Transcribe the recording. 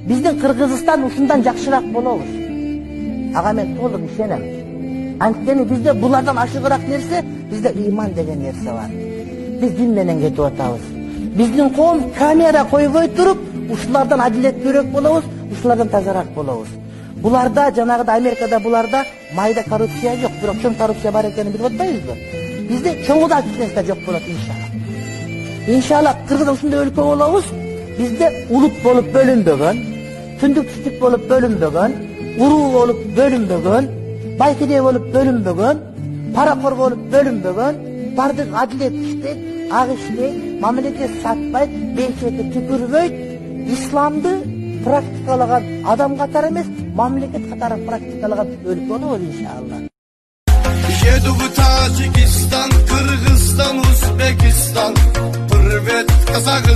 Биздин Кыргызстан ушундан жакшыраак болобуз. Ага мен толук ишенем. Анткени бизде булардан ашыгыраак нерсе, бизде ыйман деген нерсе бар. Биз дин менен кетип атабыз. Биздин коом камера койбой туруп, ушулардан адилеттүүрөөк болобуз, ушулардан тазараак болобуз. Буларда жанагыда Америкада буларда майда коррупция жок, бирок чоң коррупция бар экенин билип атпайбызбы? Бизде чоңуда кичинеси жок болот иншалла. Иншалла Кыргызда ушундай өлкө болобуз. Бизде улут болуп бөлүнбөгөн, түндүк түштүк болуп бөлүнбөгөн, уруу болуп бөлүнбөгөн, байкедей болуп бөлүнбөгөн, паракор болуп бөлүнбөгөн, бардык адилет иштейт, ак иштейт, мамлекет сатпай, бейчети түкүрбөйт, исламды практикалаган адам катары эмес, мамлекет катары практикалаган өлкө болобуз иншалла. Еду в Таджикистан, Кыргызстан, Узбекистан, привет, Казахстан.